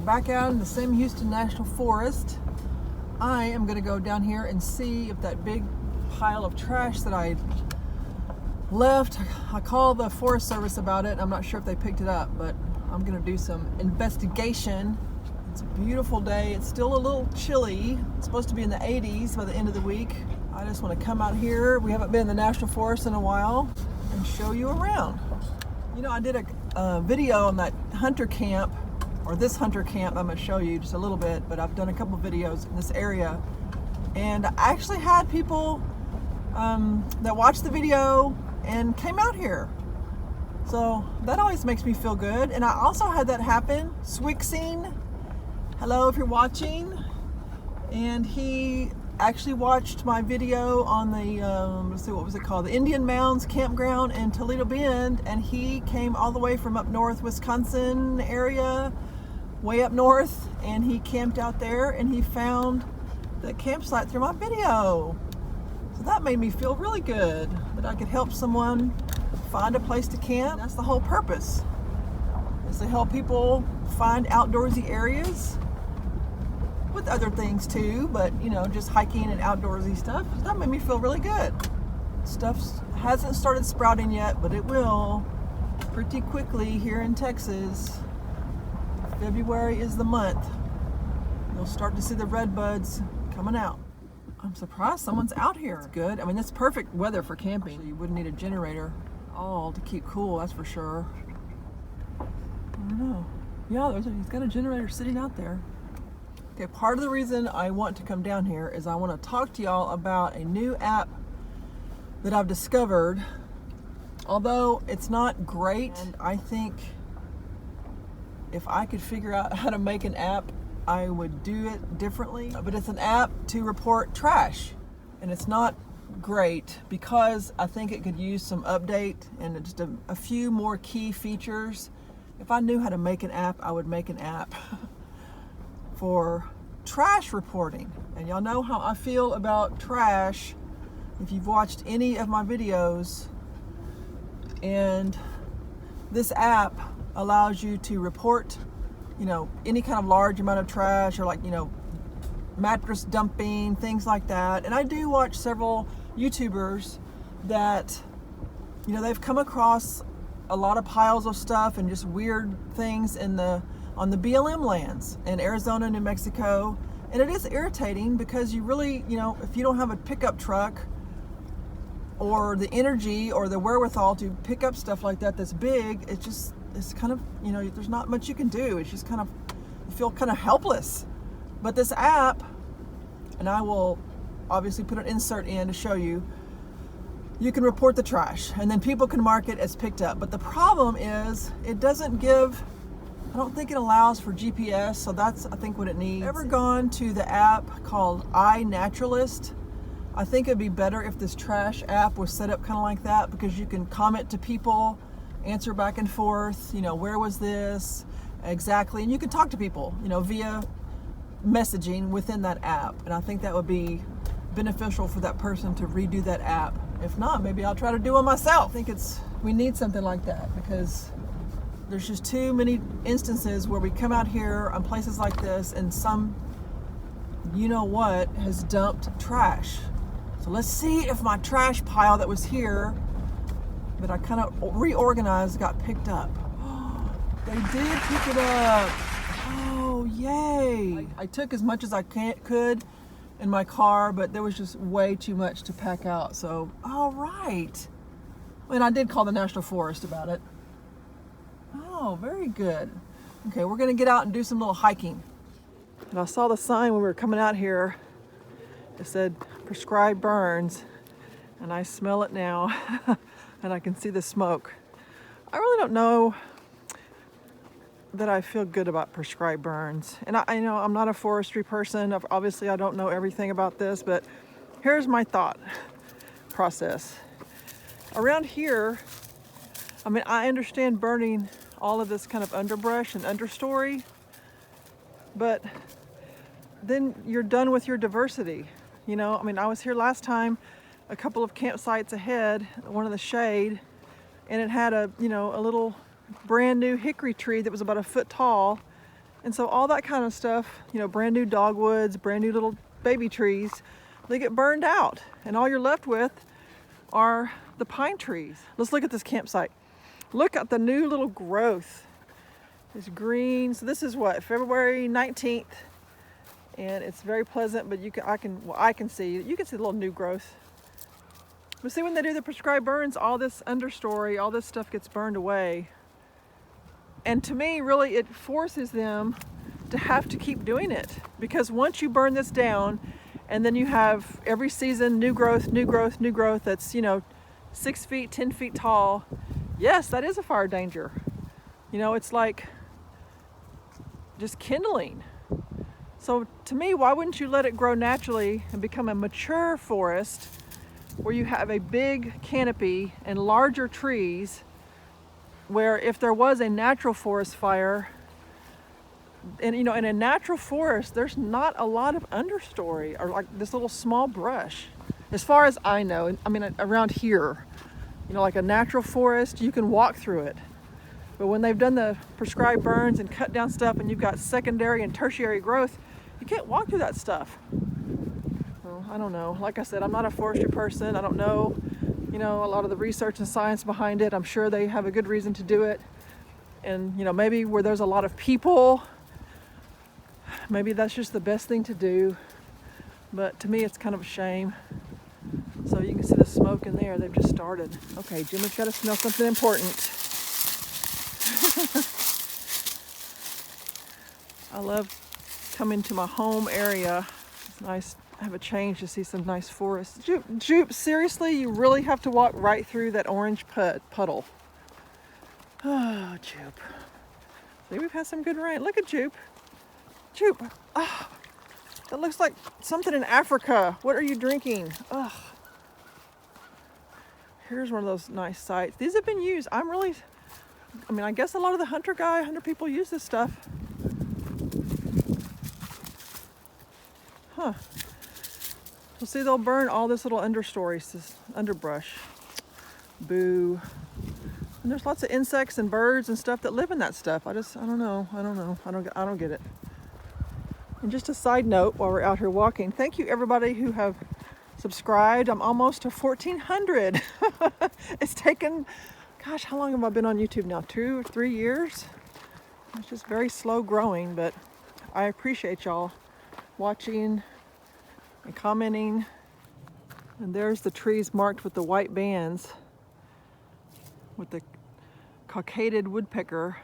back out in the Sam Houston National Forest. I am going to go down here and see if that big pile of trash that I left, I called the Forest Service about it. I'm not sure if they picked it up, but I'm going to do some investigation. It's a beautiful day. It's still a little chilly. It's supposed to be in the 80s by the end of the week. I just want to come out here. We haven't been in the National Forest in a while and show you around. You know, I did a video on that hunter camp, or this hunter camp. I'm going to show you just a little bit, but I've done a couple videos in this area. And I actually had people that watched the video and came out here. So that always makes me feel good. And I also had that happen. Swixing, hello if you're watching. And he actually watched my video on the, let's see, what was it called? The Indian Mounds Campground in Toledo Bend. And he came all the way from up north, Wisconsin area, way up north. And he camped out there and he found the campsite through my video. So that made me feel really good that I could help someone find a place to camp. That's the whole purpose, is to help people find outdoorsy areas, with other things too, but you know, just hiking and outdoorsy stuff. That made me feel really good. Stuff hasn't started sprouting yet, but it will pretty quickly here in Texas. February is the month. You'll start to see the red buds coming out. I'm surprised someone's out here. It's good. I mean, it's perfect weather for camping. You wouldn't need a generator all to keep cool, that's for sure. I don't know. Yeah, he's got a generator sitting out there. Okay, part of the reason I want to come down here is I want to talk to y'all about a new app that I've discovered. Although it's not great, and I think if I could figure out how to make an app, I would do it differently. But it's an app to report trash, and it's not great because I think it could use some update and just a few more key features. If I knew how to make an app, I would make an app for trash reporting. And y'all know how I feel about trash if you've watched any of my videos. And this app allows you to report, you know, any kind of large amount of trash, or like, you know, mattress dumping, things like that. And I do watch several YouTubers that, you know, they've come across a lot of piles of stuff and just weird things on the BLM lands in Arizona, New Mexico. And it is irritating because you really, you know, if you don't have a pickup truck or the energy or the wherewithal to pick up stuff like that that's big, it's kind of, you know, there's not much you can do. It's just kind of, you feel kind of helpless. But this app, and I will obviously put an insert in to show you, you can report the trash and then people can mark it as picked up. But the problem is it doesn't give, I don't think it allows for GPS, so that's, I think, what it needs. Ever gone to the app called iNaturalist? I think it'd be better if this trash app was set up kind of like that, because you can comment to people, answer back and forth, you know, where was this exactly, and you can talk to people, you know, via messaging within that app. And I think that would be beneficial for that person to redo that app. If not, maybe I'll try to do it myself. I think we need something like that, because there's just too many instances where we come out here on places like this and some, you know what, has dumped trash. So let's see if my trash pile that was here that I kind of reorganized got picked up. They did pick it up. Oh, yay. I took as much as I could in my car, but there was just way too much to pack out. So, all right. And I did call the National Forest about it. Oh, very good. Okay, we're gonna get out and do some little hiking. And I saw the sign when we were coming out here. It said prescribed burns, and I smell it now. And I can see the smoke. I really don't know that I feel good about prescribed burns. And I know I'm not a forestry person. Obviously, I don't know everything about this, but here's my thought process. Around here, I mean, I understand burning all of this kind of underbrush and understory, but then you're done with your diversity. You know, I mean, I was here last time, a couple of campsites ahead, one of the shade, and it had a, you know, a little brand new hickory tree that was about 1 foot tall, And so all that kind of stuff, you know, brand new dogwoods, brand new little baby trees, they get burned out. And all you're left with are the pine trees. Let's look at this campsite. Look at the new little growth. It's green. So this is what, February 19th. And it's very pleasant, but I can see the little new growth. But see, when they do the prescribed burns, all this understory, all this stuff gets burned away. And to me, really, it forces them to have to keep doing it. Because once you burn this down, and then you have every season new growth, new growth, new growth that's, you know, 6 feet, 10 feet tall. Yes, that is a fire danger. You know, it's like just kindling. So to me, why wouldn't you let it grow naturally and become a mature forest where you have a big canopy and larger trees, where if there was a natural forest fire, and you know, in a natural forest, there's not a lot of understory or like this little small brush, as far as I know. I mean, around here, you know, like a natural forest, you can walk through it. But when they've done the prescribed burns and cut down stuff and you've got secondary and tertiary growth, you can't walk through that stuff. Well, I don't know. Like I said, I'm not a forestry person. I don't know, you know, a lot of the research and science behind it. I'm sure they have a good reason to do it. And, you know, maybe where there's a lot of people, maybe that's just the best thing to do. But to me, it's kind of a shame. So you can see the smoke in there. They've just started. Okay, Jim has got to smell something important. I love coming to my home area. It's nice to have a change to see some nice forest. Jupe, seriously, you really have to walk right through that orange puddle. Oh, Jupe. See, we've had some good rain. Look at Jupe. Jupe. Oh, that looks like something in Africa. What are you drinking? Oh. Here's one of those nice sites. These have been used. I mean, I guess a lot of the hunter people use this stuff. Huh. Well, see, they'll burn all this little understory, this underbrush. Boo. And there's lots of insects and birds and stuff that live in that stuff. I don't know. I don't get it. And just a side note while we're out here walking, thank you everybody who have subscribed. I'm almost to 1,400. It's taken, gosh, how long have I been on YouTube now? 2 or 3 years? It's just very slow growing, but I appreciate y'all watching and commenting. And there's the trees marked with the white bands with the cockaded woodpecker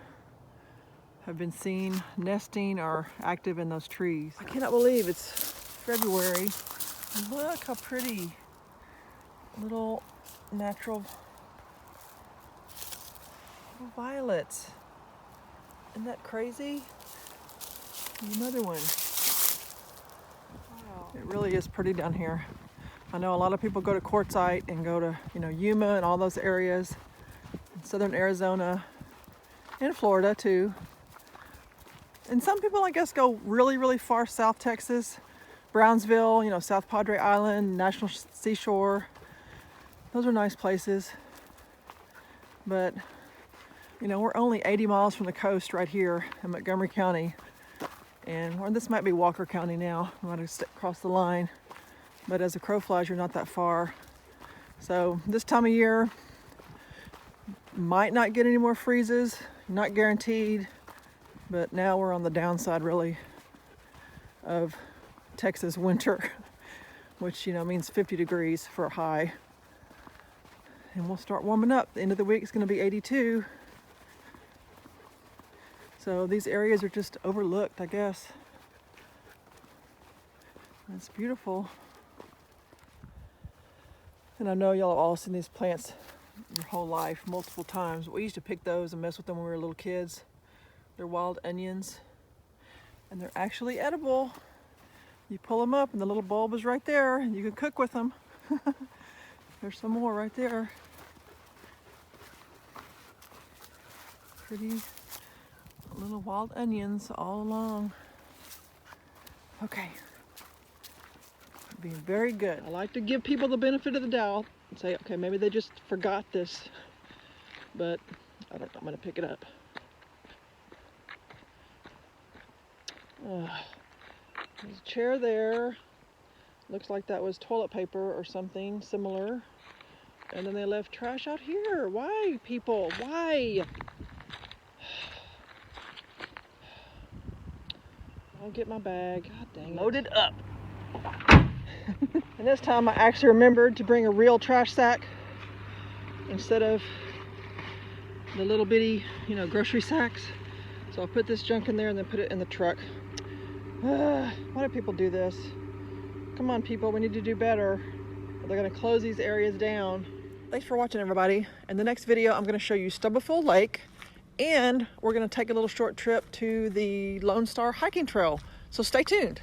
have been seen nesting or active in those trees. I cannot believe it's February. Look how pretty. Little natural violets. Isn't that crazy? Another one. Wow. It really is pretty down here. I know a lot of people go to Quartzsite and go to, you know, Yuma and all those areas. Southern Arizona and Florida too. And some people, I guess, go really, really far south Texas, Brownsville, you know, South Padre Island, National Seashore. Those are nice places. But, you know, we're only 80 miles from the coast right here in Montgomery County. And this might be Walker County now. I might have crossed the line. But as a crow flies, you're not that far. So this time of year, might not get any more freezes, not guaranteed. But now we're on the downside, really, of Texas winter, which, you know, means 50 degrees for a high. And we'll start warming up. The end of the week is going to be 82. So these areas are just overlooked, I guess. It's beautiful. And I know y'all have all seen these plants your whole life, multiple times. We used to pick those and mess with them when we were little kids. They're wild onions, and they're actually edible. You pull them up and the little bulb is right there, and you can cook with them. There's some more right there. Pretty little wild onions all along. Okay. Being very good. I like to give people the benefit of the doubt and say, okay, maybe they just forgot this, but I don't know, I'm gonna pick it up. There's a chair there. Looks like that was toilet paper or something similar. And then they left trash out here. Why, people? Why? I'll get my bag. God dang it. Loaded up. And this time I actually remembered to bring a real trash sack instead of the little bitty, grocery sacks. So I'll put this junk in there and then put it in the truck. Why do people do this? Come on, people, we need to do better. They're gonna close these areas down. Thanks for watching, everybody. In the next video, I'm gonna show you Stubbleful Lake, and we're gonna take a little short trip to the Lone Star hiking trail. So stay tuned.